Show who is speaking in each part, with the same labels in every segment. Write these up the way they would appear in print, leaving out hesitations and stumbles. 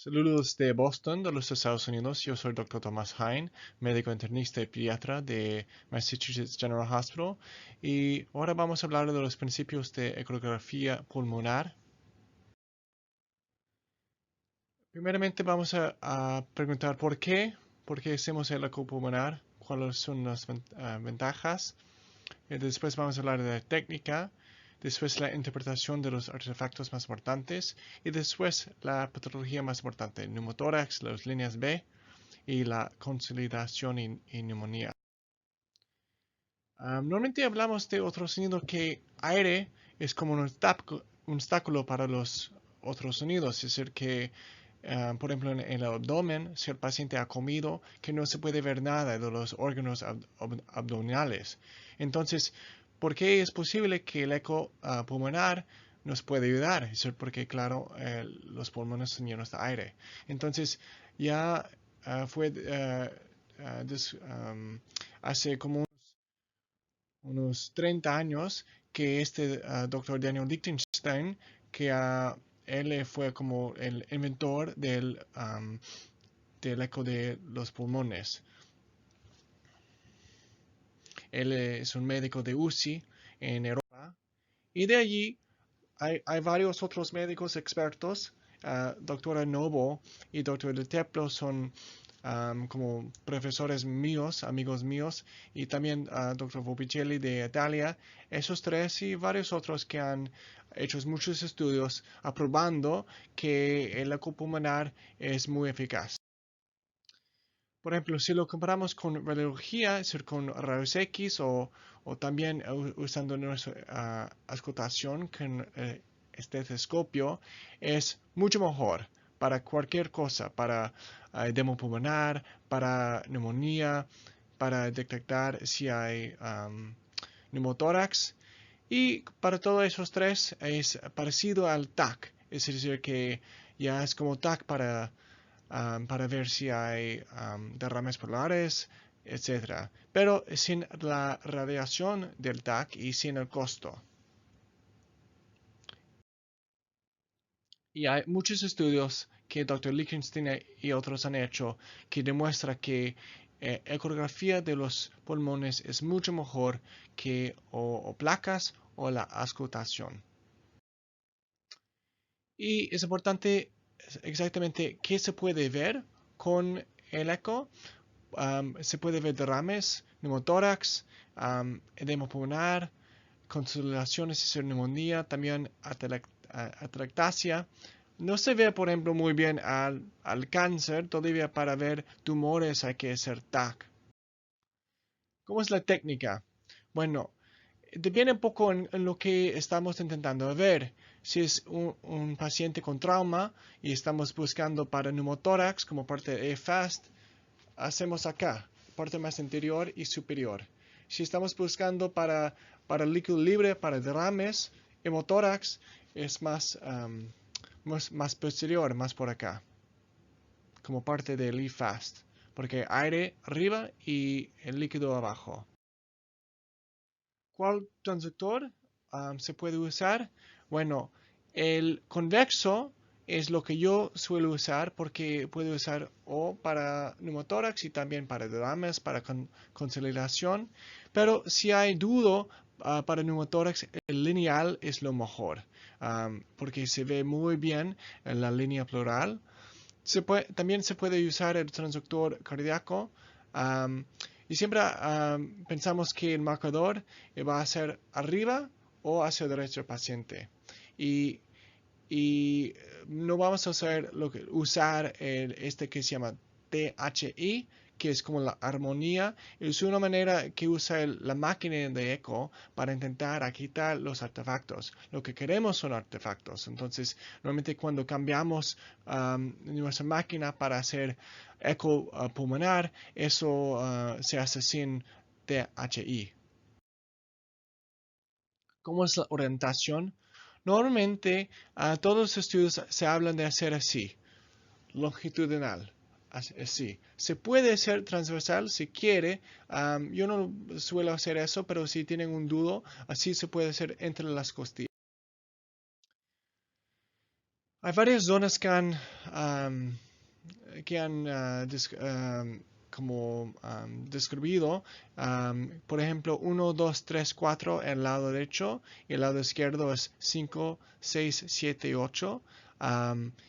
Speaker 1: Saludos de Boston, de los Estados Unidos. Yo soy el Dr. Thomas Hein, médico internista y pediatra de Massachusetts General Hospital. Y ahora vamos a hablar de los principios de ecografía pulmonar. Primeramente vamos a preguntar por qué hacemos el eco pulmonar, cuáles son las ventajas. Después vamos a hablar de la técnica. Después la interpretación de los artefactos más importantes. Y después la patología más importante, el pneumotórax, las líneas B y la consolidación y neumonía. Normalmente hablamos de otro sonido que aire es como un obstáculo para los otros sonidos, es decir, que por ejemplo en el abdomen, si el paciente ha comido, que no se puede ver nada de los órganos abdominales. Entonces, ¿por qué es posible que el eco pulmonar nos puede ayudar? Es decir, porque claro, los pulmones son llenos de aire. Entonces, ya fue hace como unos 30 años que este doctor Daniel Lichtenstein, que él fue como el inventor del eco de los pulmones. Él es un médico de UCI en Europa y de allí hay varios otros médicos expertos. Doctora Novo y doctor De Teplo son como profesores míos, amigos míos, y también doctor Vopicelli de Italia. Esos tres y varios otros que han hecho muchos estudios aprobando que el eco pulmonar es muy eficaz. Por ejemplo, si lo comparamos con radiología, es decir, con rayos X o también usando nuestra auscultación con estetoscopio, es mucho mejor para cualquier cosa, para edema pulmonar, para neumonía, para detectar si hay pneumotórax. Y para todos esos tres es parecido al TAC, es decir, que ya es como TAC para ver si hay derrames polares, etc. Pero sin la radiación del TAC y sin el costo. Y hay muchos estudios que Dr. Lichtenstein y otros han hecho que demuestra que ecografía de los pulmones es mucho mejor que o placas o la auscultación. Y es importante exactamente qué se puede ver con el eco. Se puede ver derrames, pneumotórax, edema pulmonar, consolidaciones y neumonía, también atractasia. No se ve, por ejemplo, muy bien al cáncer, todavía para ver tumores hay que hacer TAC. ¿Cómo es la técnica? Bueno, depende un poco en lo que estamos intentando ver. Si es un paciente con trauma y estamos buscando para pneumotórax como parte de FAST, hacemos acá, parte más interior y superior. Si estamos buscando para líquido libre, para derrames, hemotórax, es más posterior, más por acá, como parte del EFAST, porque aire arriba y el líquido abajo. ¿Cuál transductor se puede usar? Bueno, el convexo es lo que yo suelo usar porque puedo usar o para pneumotórax y también para derrames, para consolidación. Pero si hay dudo para pneumotórax, el lineal es lo mejor porque se ve muy bien en la línea plural. También se puede usar el transductor cardíaco. Um, y siempre pensamos que el marcador va a ser arriba o hacia la derecha del paciente. Y, y no vamos a usar este que se llama THI, que es como la armonía. Es una manera que usa la máquina de eco para intentar quitar los artefactos. Lo que queremos son artefactos. Entonces, normalmente cuando cambiamos nuestra máquina para hacer eco pulmonar, eso se hace sin THI. ¿Cómo es la orientación? Normalmente todos los estudios se hablan de hacer así, longitudinal, así. Se puede hacer transversal si quiere. Yo no suelo hacer eso, pero si tienen un dudo, así se puede hacer entre las costillas. Hay varias zonas que han como describido, por ejemplo, 1, 2, 3, 4 en el lado derecho y el lado izquierdo es 5, 6, 7 y 8.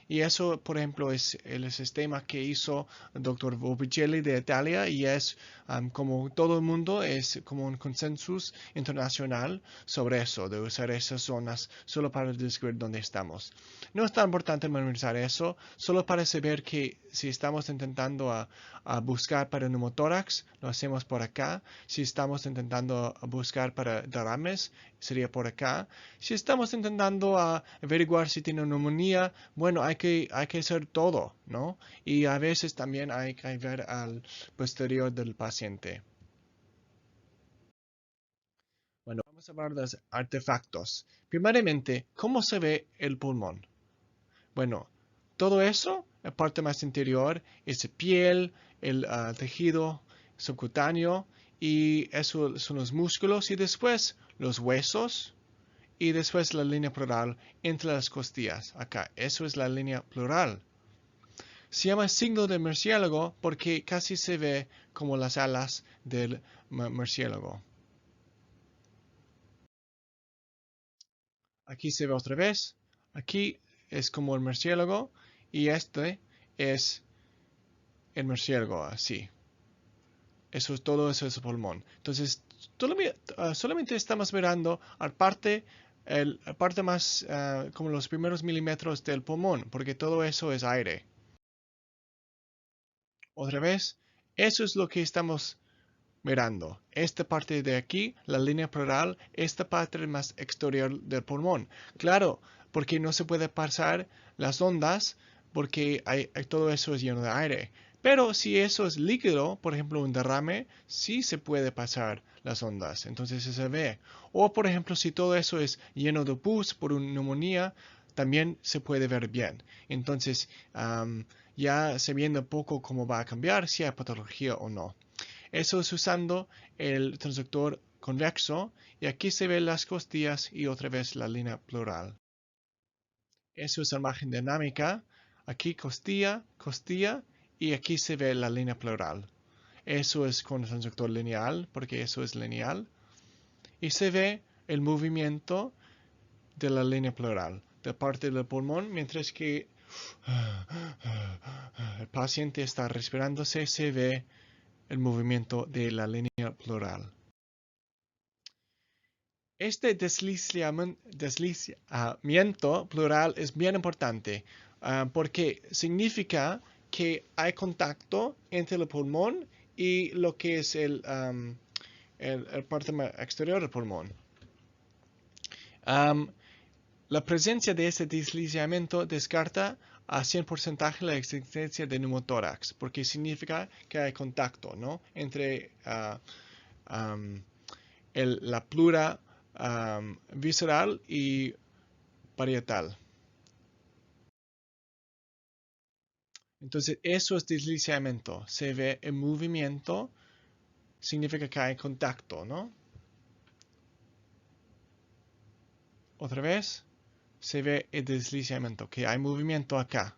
Speaker 1: Y eso, por ejemplo, es el sistema que hizo el doctor Botticelli de Italia y es como todo el mundo, es como un consensus internacional sobre eso, de usar esas zonas solo para describir dónde estamos. No es tan importante memorizar eso, solo para saber que si estamos intentando a buscar para pneumotórax, lo hacemos por acá. Si estamos intentando buscar para derrames, sería por acá. Si estamos intentando averiguar si tiene neumonía, bueno, hay que hacer todo, ¿no? Y a veces también hay que ver al posterior del paciente. Bueno, vamos a hablar de los artefactos. Primeramente, ¿cómo se ve el pulmón? Bueno, todo eso, la parte más interior, es piel, el tejido subcutáneo, y eso son los músculos, y después los huesos, y después la línea pleural entre las costillas. Acá, eso es la línea pleural. Se llama signo de murciélago porque casi se ve como las alas del murciélago. Aquí se ve otra vez. Aquí es como el murciélago y este es el murciélago, así. Todo eso es el pulmón. Entonces, solamente estamos mirando la parte más, como los primeros milímetros del pulmón, porque todo eso es aire. Otra vez, eso es lo que estamos mirando. Esta parte de aquí, la línea pleural, esta parte más exterior del pulmón. Claro, porque no se puede pasar las ondas, porque todo eso es lleno de aire. Pero si eso es líquido, por ejemplo un derrame, sí se puede pasar las ondas, entonces se ve. O por ejemplo si todo eso es lleno de pus por una neumonía, también se puede ver bien. Entonces ya se viendo un poco cómo va a cambiar, si hay patología o no. Eso es usando el transductor convexo y aquí se ven las costillas y otra vez la línea pleural. Eso es la imagen dinámica. Aquí costilla, costilla y aquí se ve la línea pleural. Eso es con el transductor lineal porque eso es lineal. Y se ve el movimiento de la línea pleural, de parte del pulmón, mientras que el paciente está respirándose, se ve el movimiento de la línea pleural. Este deslizamiento pleural es bien importante porque significa que hay contacto entre el pulmón y lo que es el parte exterior del pulmón. La presencia de este deslizamiento descarta a 100% la existencia de pneumotórax, porque significa que hay contacto, ¿no? Entre la pleura visceral y parietal. Entonces, eso es deslizamiento. Se ve el movimiento, significa que hay contacto, ¿no? Otra vez, se ve el deslizamiento, que hay movimiento acá.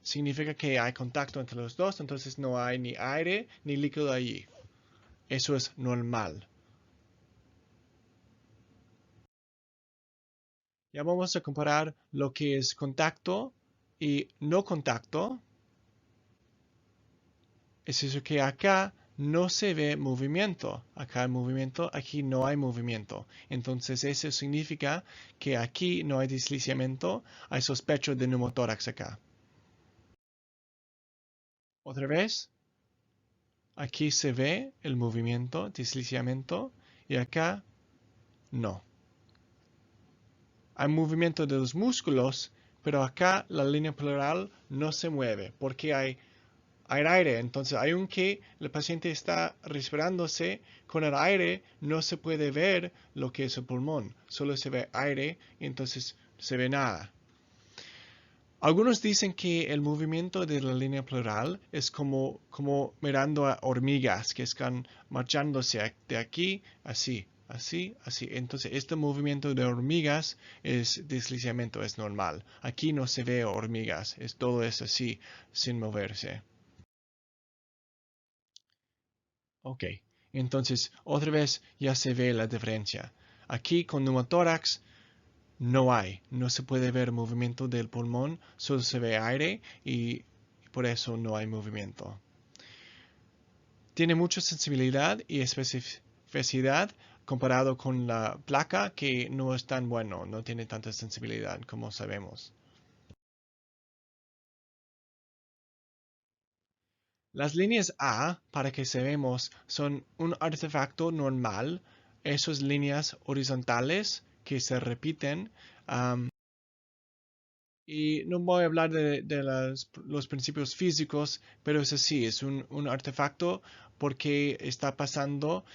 Speaker 1: Significa que hay contacto entre los dos, entonces no hay ni aire ni líquido allí. Eso es normal. Ya vamos a comparar lo que es contacto y no contacto. Es eso que acá no se ve movimiento. Acá hay movimiento, aquí no hay movimiento. Entonces eso significa que aquí no hay deslizamiento, hay sospecho de pneumotórax acá. Otra vez, aquí se ve el movimiento, deslizamiento, y acá no. Hay movimiento de los músculos, pero acá la línea pleural no se mueve porque hay aire. Entonces, aunque el paciente está respirándose con el aire, no se puede ver lo que es el pulmón. Solo se ve aire y entonces se ve nada. Algunos dicen que el movimiento de la línea pleural es como mirando a hormigas que están marchándose de aquí así. así, así. Entonces, este movimiento de hormigas es deslizamiento, es normal. Aquí no se ve hormigas, todo es así, sin moverse. Ok, entonces otra vez ya se ve la diferencia. Aquí con pneumotórax no se puede ver movimiento del pulmón, solo se ve aire y por eso no hay movimiento. Tiene mucha sensibilidad y especificidad comparado con la placa que no es tan bueno, no tiene tanta sensibilidad como sabemos. Las líneas A, para que sabemos, son un artefacto normal, esas líneas horizontales que se repiten. Y no voy a hablar de los principios físicos, pero es así, es un artefacto porque está pasando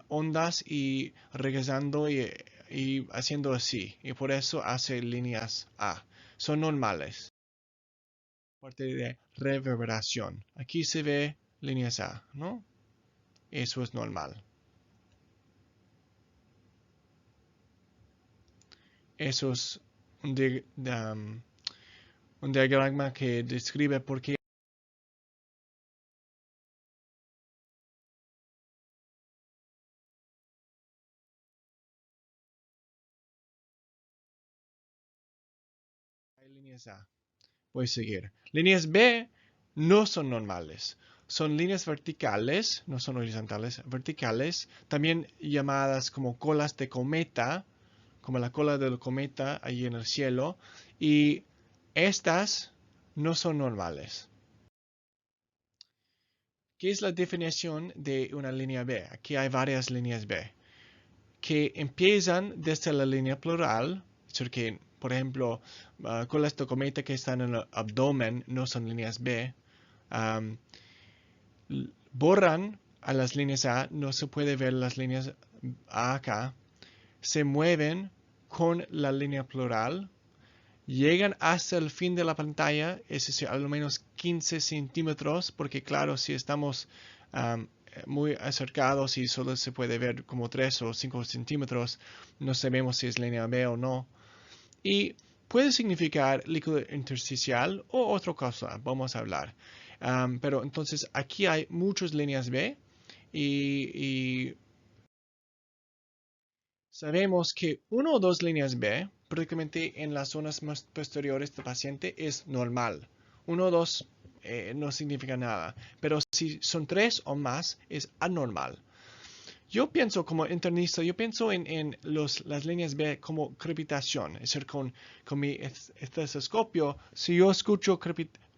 Speaker 1: ondas y regresando y haciendo así. Y por eso hace líneas A. Son normales. Parte de reverberación. Aquí se ve líneas A, ¿no? Eso es normal. Eso es un diagrama que describe por qué hay líneas A. Voy a seguir. Líneas B no son normales. Son líneas verticales, no son horizontales, verticales, también llamadas como colas de cometa, como la cola del cometa allí en el cielo. Y estas no son normales. ¿Qué es la definición de una línea B? Aquí hay varias líneas B que empiezan desde la línea plural, es decir, que, por ejemplo, colas de cometa que están en el abdomen no son líneas B. Um, borran a las líneas A, no se puede ver las líneas A acá, se mueven con la línea plural, llegan hasta el fin de la pantalla, es decir, al menos 15 centímetros, porque claro, si estamos muy acercados y solo se puede ver como 3 o 5 centímetros, no sabemos si es línea B o no. Y puede significar líquido intersticial o otra cosa, vamos a hablar. Pero entonces aquí hay muchas líneas B y sabemos que uno o dos líneas B, prácticamente en las zonas más posteriores del paciente, es normal. Uno o dos no significa nada, pero si son tres o más, es anormal. Yo pienso como internista, yo pienso en las líneas B como crepitación, es decir, con mi estetoscopio, si yo escucho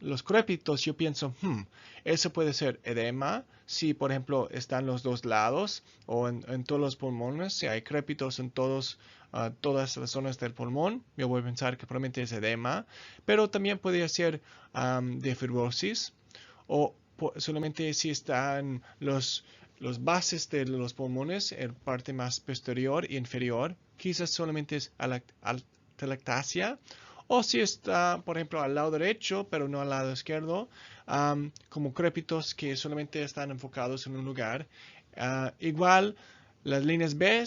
Speaker 1: los crépitos, yo pienso, eso puede ser edema, si por ejemplo están los dos lados o en todos los pulmones, si hay crépitos en todas las zonas del pulmón, yo voy a pensar que probablemente es edema, pero también podría ser de fibrosis o solamente si están los bases de los pulmones, en parte más posterior e inferior, quizás solamente es atelectasia, o si está, por ejemplo, al lado derecho, pero no al lado izquierdo, como crépitos que solamente están enfocados en un lugar. Igual, las líneas B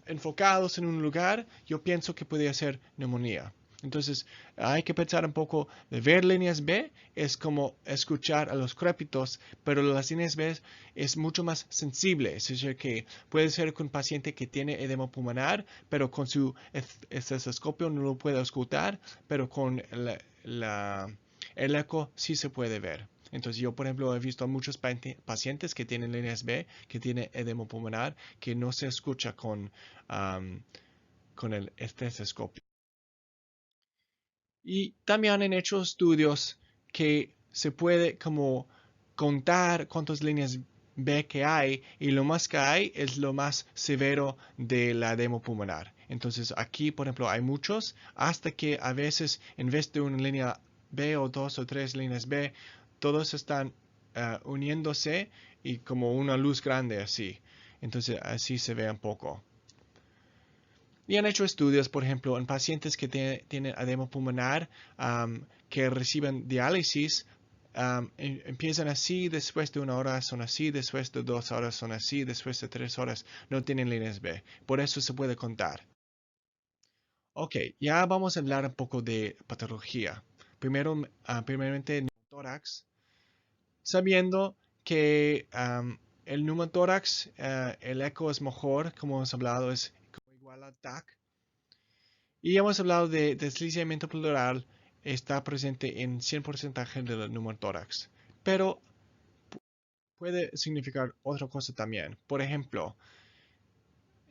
Speaker 1: enfocados en un lugar, yo pienso que podría ser neumonía. Entonces, hay que pensar un poco de ver líneas B, es como escuchar a los crépitos, pero las líneas B es mucho más sensible, es decir, que puede ser con un paciente que tiene edema pulmonar, pero con su estetoscopio no lo puede escuchar, pero con el eco sí se puede ver. Entonces yo, por ejemplo, he visto a muchos pacientes que tienen líneas B, que tienen edema pulmonar, que no se escucha con el estetoscopio. Y también han hecho estudios que se puede como contar cuántas líneas B que hay y lo más que hay es lo más severo de la edema pulmonar. Entonces aquí, por ejemplo, hay muchos hasta que a veces en vez de una línea B o dos o tres líneas B, todos están uniéndose y como una luz grande así. Entonces así se ve un poco. Y han hecho estudios, por ejemplo, en pacientes que tienen edema pulmonar que reciben diálisis empiezan así, después de 1 hora son así, después de 2 horas son así, después de 3 horas no tienen líneas B. Por eso se puede contar. Ok, ya vamos a hablar un poco de patología. Primeramente, pneumótorax. Sabiendo que el pneumotórax, el eco es mejor, como hemos hablado, es igual a TAC. Y hemos hablado de deslizamiento pleural, está presente en 100% del pneumotórax. Pero puede significar otra cosa también. Por ejemplo,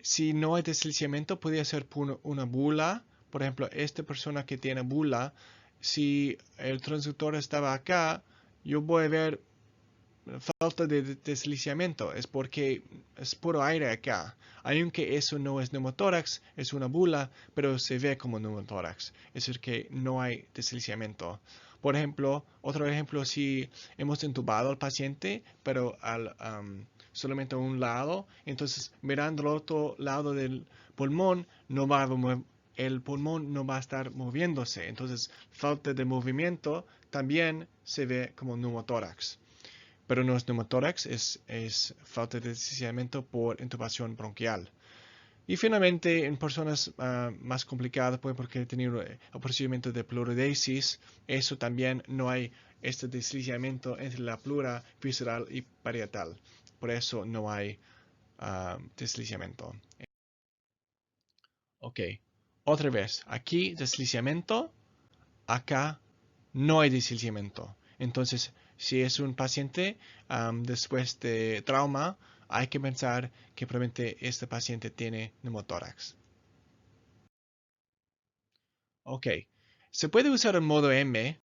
Speaker 1: si no hay deslizamiento, podría ser una bula. Por ejemplo, esta persona que tiene bula, si el transductor estaba acá, yo voy a ver falta de deslizamiento, es porque es puro aire acá. Aunque eso no es pneumotórax, es una bula, pero se ve como pneumotórax. Es decir, que no hay deslizamiento. Por ejemplo, otro ejemplo, si hemos intubado al paciente, pero solamente a un lado, entonces mirando al otro lado del pulmón, el pulmón no va a estar moviéndose. Entonces, falta de movimiento también se ve como pneumotórax. Pero no es pneumotórax, es falta de deslizamiento por intubación bronquial. Y finalmente, en personas más complicadas, porque tener el procedimiento de pleurodesis, eso también no hay este deslizamiento entre la pleura visceral y parietal. Por eso no hay deslizamiento. Ok, otra vez, aquí deslizamiento, acá no hay deslizamiento. Entonces, si es un paciente después de trauma, hay que pensar que probablemente este paciente tiene pneumotórax. Ok, se puede usar el modo M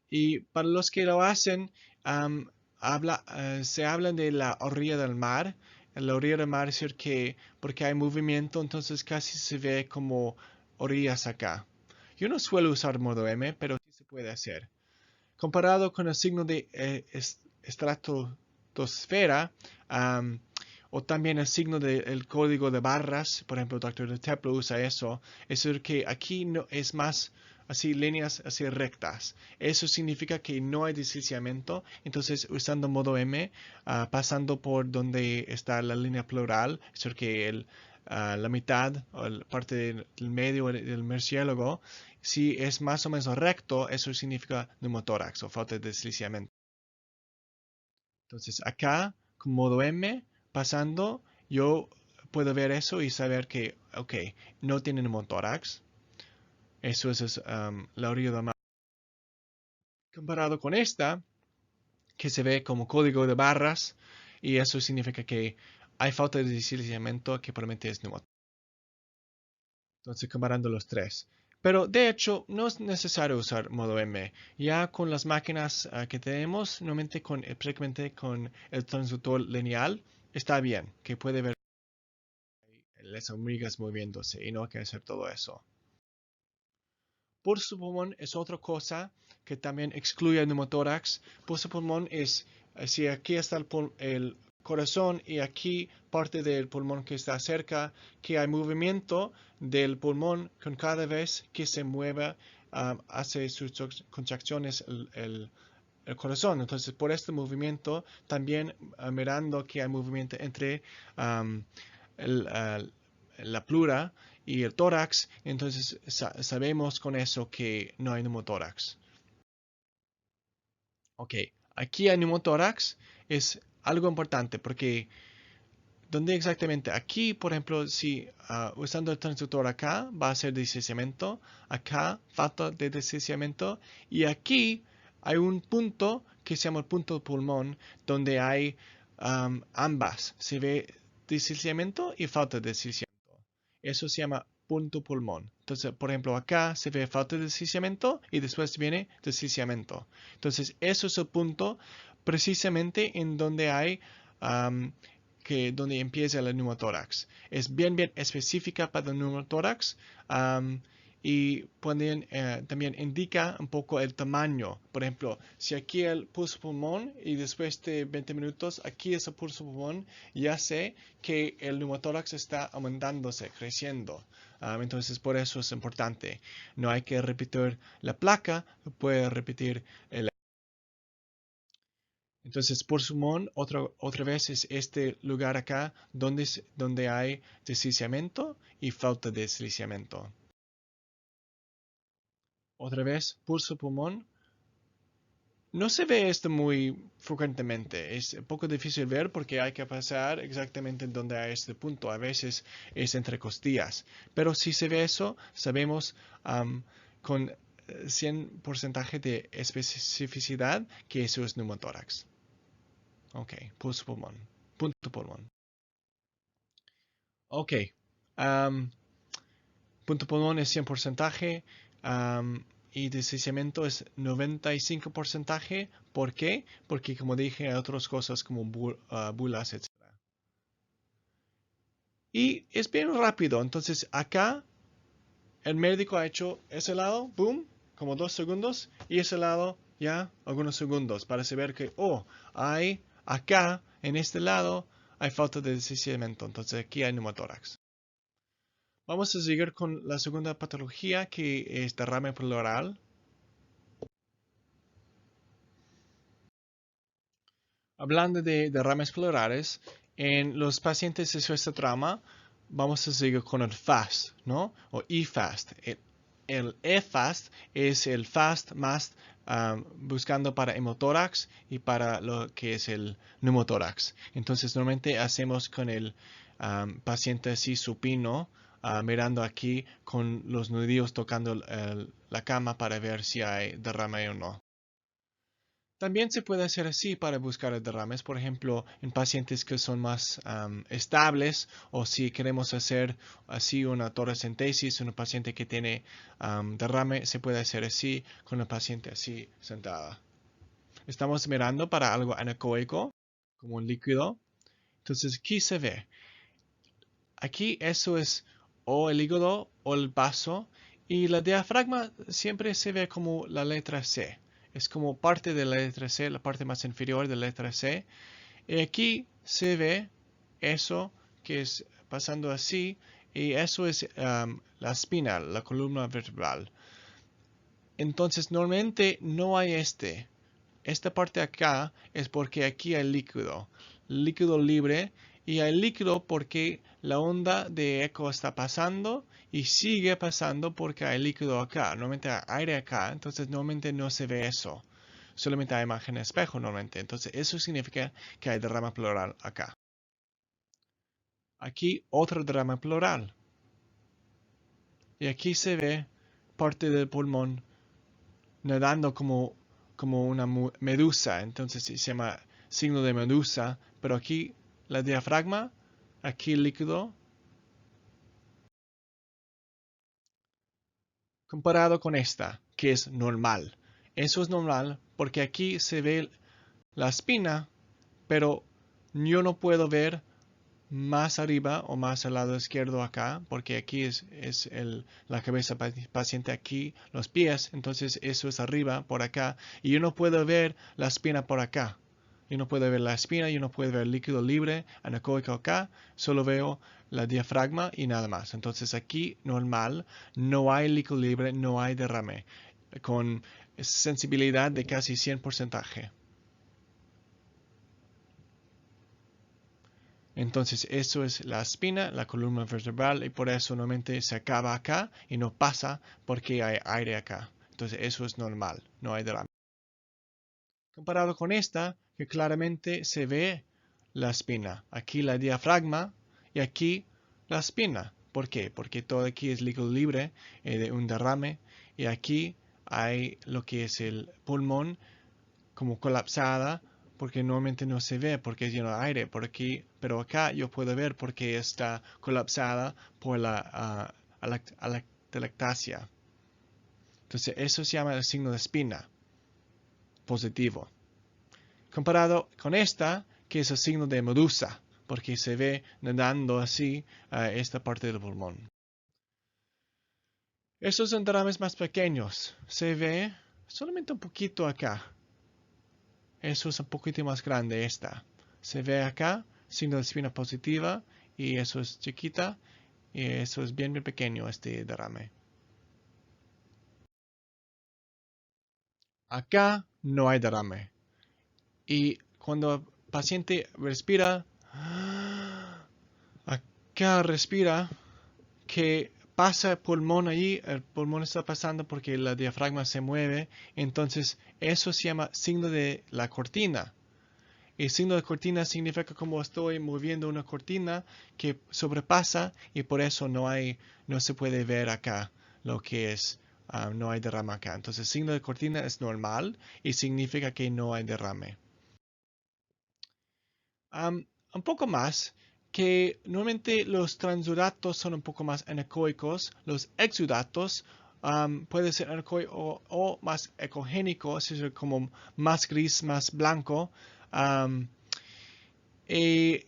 Speaker 1: y para los que lo hacen, se habla de la orilla del mar. En la orilla del mar es decir que porque hay movimiento, entonces casi se ve como orillas acá. Yo no suelo usar modo M, pero sí se puede hacer. Comparado con el signo de estratosfera, o también el signo del código de barras, por ejemplo, el Dr. Teplo usa eso, es decir que aquí no, es más así líneas así rectas. Eso significa que no hay deslizamiento, entonces usando modo M, pasando por donde está la línea pleural, es decir que la mitad o la parte del medio del murciélago, si es más o menos recto, eso significa pneumotórax o falta de deslizamiento. Entonces acá, con modo M, pasando, yo puedo ver eso y saber que, ok, no tiene pneumotórax. Eso es la orilla de mar. Comparado con esta, que se ve como código de barras, y eso significa que hay falta de deslizamiento que probablemente es pneumotórax. Entonces, comparando los tres. Pero de hecho, no es necesario usar modo M. Ya con las máquinas que tenemos, normalmente prácticamente con el transductor lineal, está bien, que puede ver las hormigas moviéndose y no hay que hacer todo eso. Pulso pulmón es otra cosa que también excluye el pneumotórax. Pulso pulmón es, si aquí está el corazón y aquí parte del pulmón que está cerca, que hay movimiento del pulmón con cada vez que se mueva, hace sus contracciones el corazón. Entonces, por este movimiento, también mirando que hay movimiento entre el, la pleura y el tórax, entonces sabemos con eso que no hay pneumotórax. Ok, aquí hay pneumotórax, es algo importante porque ¿dónde exactamente? Aquí, por ejemplo, si usando el transductor acá va a ser deslizamiento, acá falta de deslizamiento y aquí hay un punto que se llama el punto de pulmón donde hay ambas, se ve deslizamiento y falta de deslizamiento. Eso se llama punto pulmón. Entonces, por ejemplo, acá se ve falta de deslizamiento y después viene deslizamiento. Entonces, eso es el punto precisamente en donde hay donde empieza el pneumotórax. Es bien específica para el pneumotórax y también indica un poco el tamaño. Por ejemplo, si aquí el pulso pulmón y después de 20 minutos aquí es el pulso pulmón, ya sé que el pneumotórax está aumentándose, creciendo. Entonces por eso es importante. No hay que repetir la placa, puede repetir el Entonces, pulmón otra vez es este lugar acá donde hay deslizamiento y falta de deslizamiento. Otra vez, pulso pulmón. No se ve esto muy frecuentemente. Es un poco difícil ver porque hay que pasar exactamente en donde hay este punto. A veces es entre costillas. Pero si se ve eso, sabemos con 100% de especificidad que eso es neumotórax. Ok, pulso pulmón. Punto pulmón. Ok. Punto pulmón es 100%. Y deslizamiento es 95%. ¿Por qué? Porque como dije, hay otras cosas como bulas, etc. Y es bien rápido. Entonces acá el médico ha hecho ese lado, boom, como 2 segundos. Y ese lado ya algunos segundos para saber que, hay acá, en este lado, hay falta de deslizamiento. Entonces aquí hay neumotórax. Vamos a seguir con la segunda patología que es derrame pleural. Hablando de derrames pleurales, en los pacientes de este trauma, vamos a seguir con el FAST, ¿no? O EFAST. El EFAST es el FAST más buscando para hemotórax y para lo que es el neumotórax. Entonces, normalmente hacemos con el paciente así supino, mirando aquí con los nudillos tocando la cama para ver si hay derrame o no. También se puede hacer así para buscar derrames, por ejemplo, en pacientes que son más estables o si queremos hacer así una toracentesis, un paciente que tiene derrame, se puede hacer así con una paciente así sentada. Estamos mirando para algo anecoico, como un líquido. Entonces aquí se ve. Aquí eso es o el hígado o el vaso y la diafragma siempre se ve como la letra C. Es como parte de la letra C, la parte más inferior de la letra C. Y aquí se ve eso que es pasando así y eso es la espina, la columna vertebral. Entonces normalmente no hay esta parte acá es porque aquí hay líquido libre y hay líquido porque la onda de eco está pasando y sigue pasando porque hay líquido acá, normalmente hay aire acá, entonces normalmente no se ve eso, solamente hay imagen de espejo normalmente, entonces eso significa que hay derrama pleural acá. Aquí otro derrama pleural y aquí se ve parte del pulmón nadando como una medusa, entonces se llama signo de medusa, pero aquí la diafragma, aquí el líquido, comparado con esta, que es normal. Eso es normal porque aquí se ve la espina, pero yo no puedo ver más arriba o más al lado izquierdo acá, porque aquí es la cabeza paciente aquí, los pies, entonces eso es arriba por acá, y yo no puedo ver la espina por acá. Yo no puedo ver la espina, yo no puedo ver el líquido libre anecoico acá, solo veo la diafragma y nada más. Entonces aquí normal, no hay líquido libre, no hay derrame, con sensibilidad de casi 100%. Entonces eso es la espina, la columna vertebral y por eso normalmente se acaba acá y no pasa porque hay aire acá. Entonces eso es normal, no hay drama. Comparado con esta, que claramente se ve la espina. Aquí la diafragma y aquí la espina. ¿Por qué? Porque todo aquí es líquido libre de un derrame y aquí hay lo que es el pulmón como colapsada porque normalmente no se ve porque es lleno de aire por aquí, pero acá yo puedo ver porque está colapsada por la atelectasia. Entonces eso se llama el signo de espina positivo. Comparado con esta, que es el signo de medusa, porque se ve nadando así esta parte del pulmón. Estos son derrames más pequeños. Se ve solamente un poquito acá. Eso es un poquito más grande esta. Se ve acá, signo de espina positiva, y eso es chiquita, y eso es bien pequeño este derrame. Acá no hay derrame. Y cuando el paciente respira, acá respira, que pasa el pulmón allí, el pulmón está pasando porque la diafragma se mueve, entonces eso se llama signo de la cortina. El signo de cortina significa como estoy moviendo una cortina que sobrepasa y por eso no se puede ver acá lo que es, no hay derrame acá. Entonces el signo de cortina es normal y significa que no hay derrame. Un poco más, que normalmente los transudatos son un poco más anecoicos, los exudatos puede ser anecoico o más ecogénico, es decir, como más gris, más blanco. Si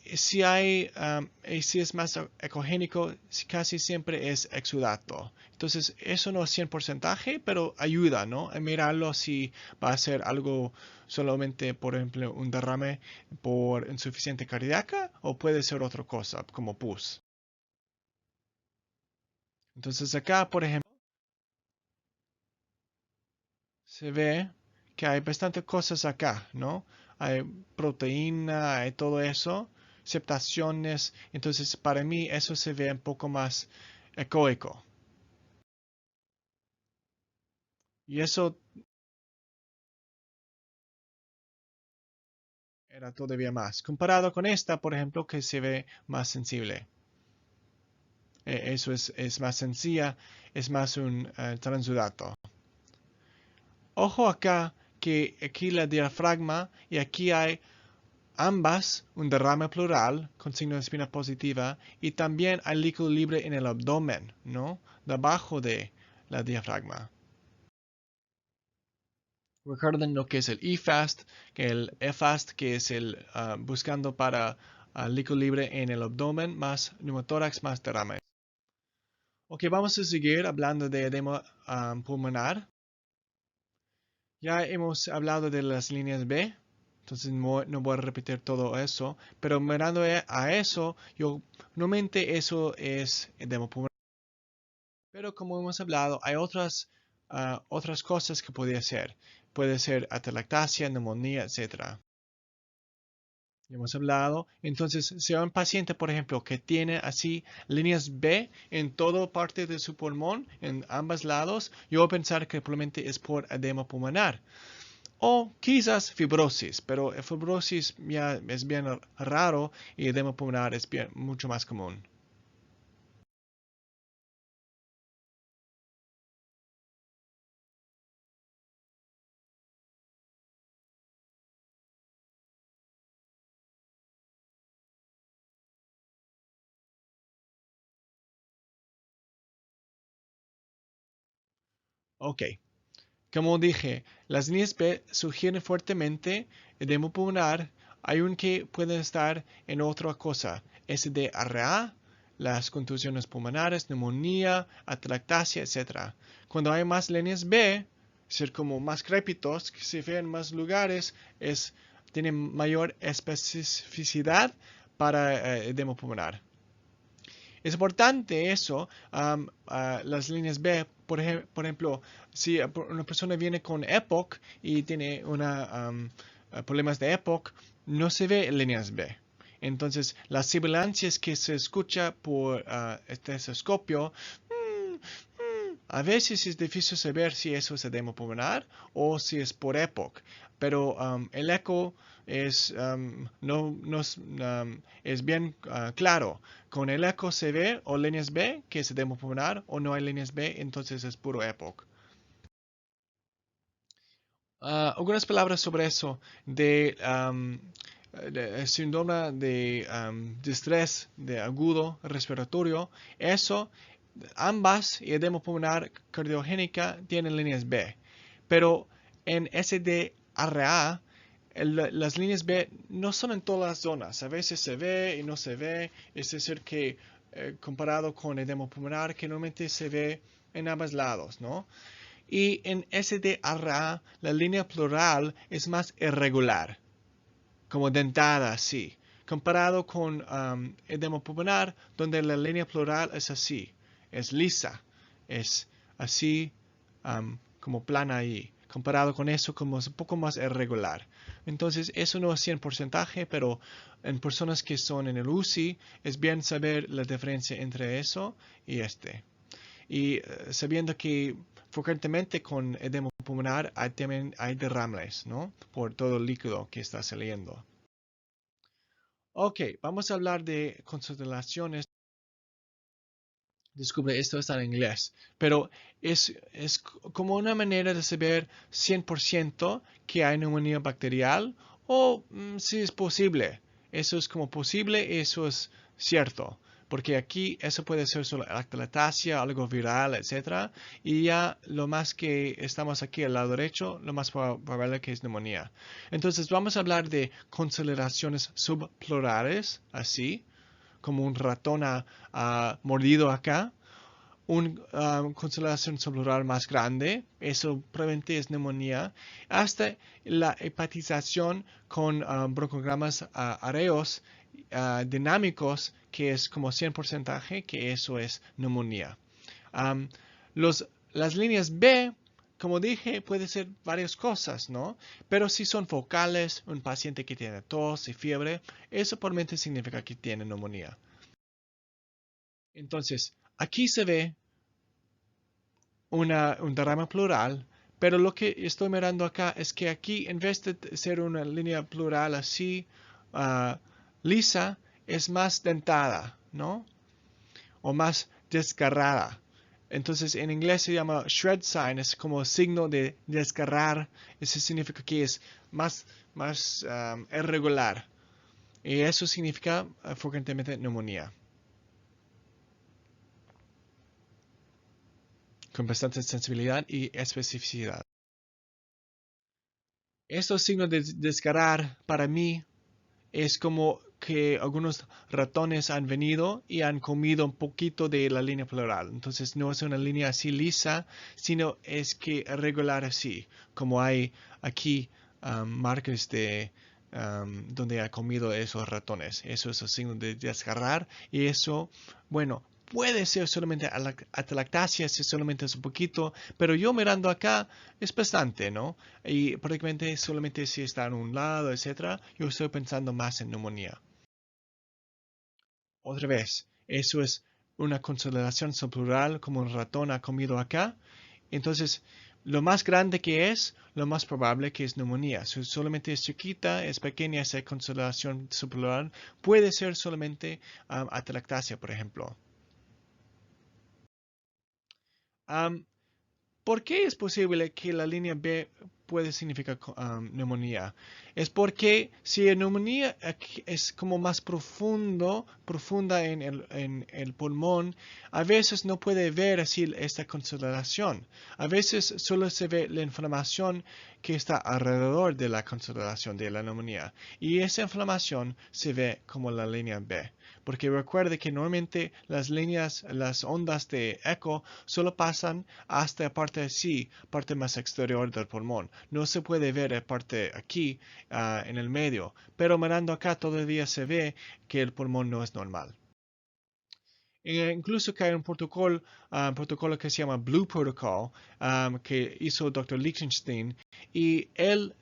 Speaker 1: es más ecogénico, casi siempre es exudato. Entonces, eso no es 100%, pero ayuda, ¿no? A mirarlo si va a ser algo solamente, por ejemplo, un derrame por insuficiencia cardíaca o puede ser otra cosa, como pus. Entonces, acá, por ejemplo, se ve que hay bastantes cosas acá, ¿no? Hay proteína, hay todo eso, septaciones. Entonces, para mí eso se ve un poco más ecoico. Y eso era todavía más. Comparado con esta, por ejemplo, que se ve más sensible. Eso es más sencilla, es más un transudato. Ojo acá que aquí la diafragma y aquí hay ambas un derrame pleural con signo de espina positiva y también hay líquido libre en el abdomen, ¿no? Debajo de la diafragma. Recuerden lo que es el EFAST, que el EFAST, que es el buscando para líquido libre en el abdomen, más pneumotórax, más derrame. Ok, vamos a seguir hablando de edema pulmonar. Ya hemos hablado de las líneas B, entonces no voy a repetir todo eso, pero mirando a eso, normalmente eso es edema pulmonar. Pero como hemos hablado, hay otras cosas que podría ser. Puede ser atelectasia, neumonía, etc. Hemos hablado. Entonces, si hay un paciente, por ejemplo, que tiene así líneas B en toda parte de su pulmón, en ambos lados, yo voy a pensar que probablemente es por edema pulmonar. O quizás fibrosis, pero fibrosis ya es bien raro y edema pulmonar es mucho más común. Ok, como dije, las líneas B sugieren fuertemente edema pulmonar. Hay un que puede estar en otra cosa, SDRA, las contusiones pulmonares, neumonía, atractasia, etc. Cuando hay más líneas B, ser como más crépitos, que se ven en más lugares, tienen mayor especificidad para edema pulmonar. Es importante eso, las líneas B, por ejemplo, si una persona viene con EPOC y tiene problemas de EPOC, no se ve líneas B. Entonces, las sibilancias que se escucha por estetoscopio, a veces es difícil saber si eso es edema pulmonar o si es por EPOC, pero el eco es bien claro. Con el eco se ve o líneas B, que es edema pulmonar, o no hay líneas B, entonces es puro EPOC. Algunas palabras sobre eso de síndrome de estrés de agudo respiratorio. Eso, ambas y edema pulmonar cardiogénica tienen líneas B, pero en SDRA las líneas B no son en todas las zonas. A veces se ve y no se ve. Es decir, que comparado con edema pulmonar, que normalmente se ve en ambos lados, ¿no? Y en SDRA la línea pleural es más irregular, como dentada así, comparado con edema pulmonar, donde la línea pleural es así, es lisa, es así como plana ahí. comparado con eso como es un poco más irregular. Entonces, eso no es 100%, pero en personas que son en el UCI es bien saber la diferencia entre eso y este. Y sabiendo que frecuentemente con edema pulmonar también hay derrames, ¿no? Por todo el líquido que está saliendo. Ok, vamos a hablar de concentraciones. Disculpe, esto está en inglés, pero es como una manera de saber 100% que hay neumonía bacterial o si es posible. Eso es como posible, eso es cierto, porque aquí eso puede ser solo lactalatasia, algo viral, etcétera, y ya lo más que estamos aquí al lado derecho, lo más probable que es neumonía. Entonces vamos a hablar de consideraciones subplurales, así como un ratón mordido acá, una constelación celular más grande, eso probablemente es neumonía, hasta la hepatización con broncogramas areos dinámicos, que es como 100%, que eso es neumonía. Um, las líneas B, como dije, puede ser varias cosas, ¿no? Pero si son focales, un paciente que tiene tos y fiebre, eso probablemente significa que tiene neumonía. Entonces, aquí se ve un derrame plural, pero lo que estoy mirando acá es que aquí, en vez de ser una línea plural así, uh, lisa, es más dentada, ¿no? O más desgarrada. Entonces, en inglés se llama shred sign, es como signo de desgarrar. Eso significa que es más irregular. Y eso significa frecuentemente neumonía. Con bastante sensibilidad y especificidad. Estos signos de descargar para mí es como que algunos ratones han venido y han comido un poquito de la línea plural. Entonces no es una línea así lisa, sino es que regular así, como hay aquí marcas de donde ha comido esos ratones. Eso es el signo de desgarrar y eso, bueno, puede ser solamente atalactasia, si solamente es un poquito, pero yo mirando acá es bastante, ¿no? Y prácticamente solamente si está en un lado, etcétera, yo estoy pensando más en neumonía. Otra vez, eso es una consolidación subplural como un ratón ha comido acá. Entonces, lo más grande que es, lo más probable que es neumonía. Si solamente es chiquita, es pequeña esa consolidación subplural, puede ser solamente atalactasia, por ejemplo. Um, ¿Por qué es posible que la línea B puede significar neumonía? Es porque si la neumonía es como más profunda en el pulmón, a veces no puede ver así esta consolidación. A veces solo se ve la inflamación que está alrededor de la consolidación de la neumonía. Y esa inflamación se ve como la línea B. Porque recuerde que normalmente las ondas de eco solo pasan hasta la parte así, parte más exterior del pulmón. No se puede ver la parte aquí en el medio, pero mirando acá todavía se ve que el pulmón no es normal. Incluso que hay un protocolo que se llama Blue Protocol, que hizo el Dr. Lichtenstein, y él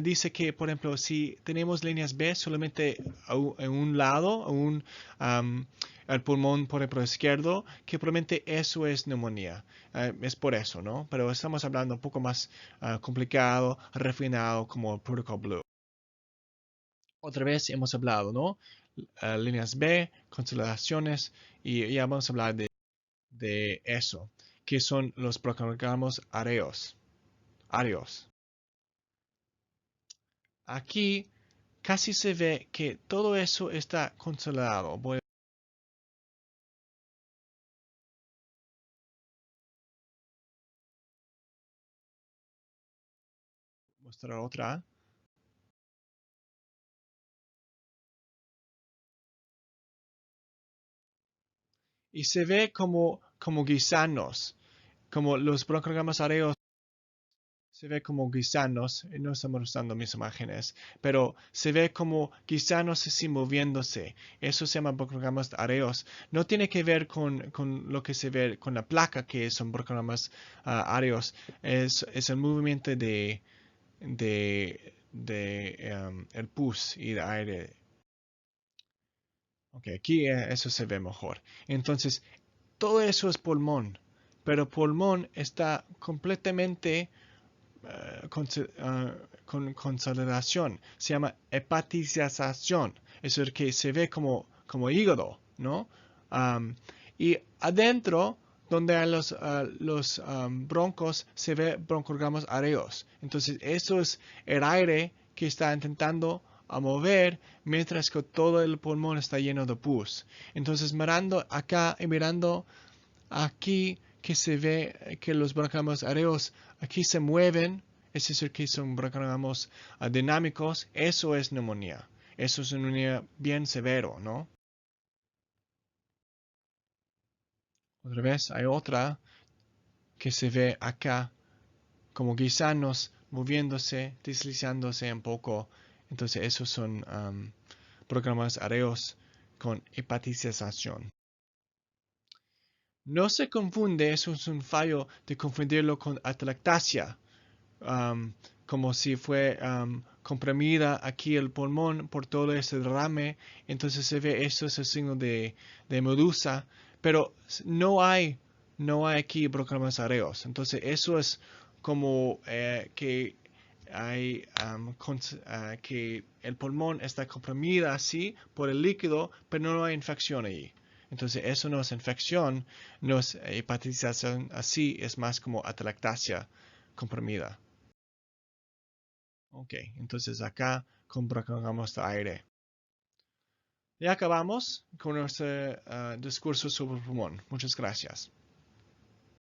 Speaker 1: dice que, por ejemplo, si tenemos líneas B solamente en un lado, el pulmón, por ejemplo, izquierdo, que probablemente eso es neumonía. Es por eso, ¿no? Pero estamos hablando un poco más complicado, refinado, como el Protocol Blue. Otra vez hemos hablado, ¿no? Líneas B, constelaciones, y ya vamos a hablar de eso, que son los proclamos areos. Aquí casi se ve que todo eso está consolidado. Voy a mostrar otra. Y se ve como gusanos, como los broncogramas areos se ve como gusanos, no estamos usando mis imágenes, pero se ve como gusanos así moviéndose. Eso se llama broncanogramas aéreos. No tiene que ver con lo que se ve con la placa, que son broncanogramas aéreos. Es el movimiento de el pus y el aire. Ok, aquí eso se ve mejor. Entonces, todo eso es pulmón, pero pulmón está completamente con consolidación. Se llama hepatización. Eso es que se ve como hígado, ¿no? Y adentro, donde hay los broncos, se ve broncogramas aéreos. Entonces, eso es el aire que está intentando a mover, mientras que todo el pulmón está lleno de pus. Entonces, mirando acá y mirando aquí, que se ve que los broncogramas aéreos aquí se mueven, es decir, que son broncogramas dinámicos, eso es neumonía. Eso es neumonía bien severo, ¿no? Otra vez hay otra que se ve acá como gusanos moviéndose, deslizándose un poco. Entonces esos son programas aéreos con hepatización. No se confunde, eso es un fallo de confundirlo con atelectasia, como si fue comprimida aquí el pulmón por todo ese derrame. Entonces se ve, eso es el signo de medusa, pero no hay aquí broncogramas aéreos. Entonces eso es como que hay que el pulmón está comprimido así por el líquido, pero no hay infección allí. Entonces eso no es infección, no es hepatización así, es más como atelectasia comprimida. Ok, entonces acá compramos aire. Ya acabamos con nuestro discurso sobre el pulmón. Muchas gracias.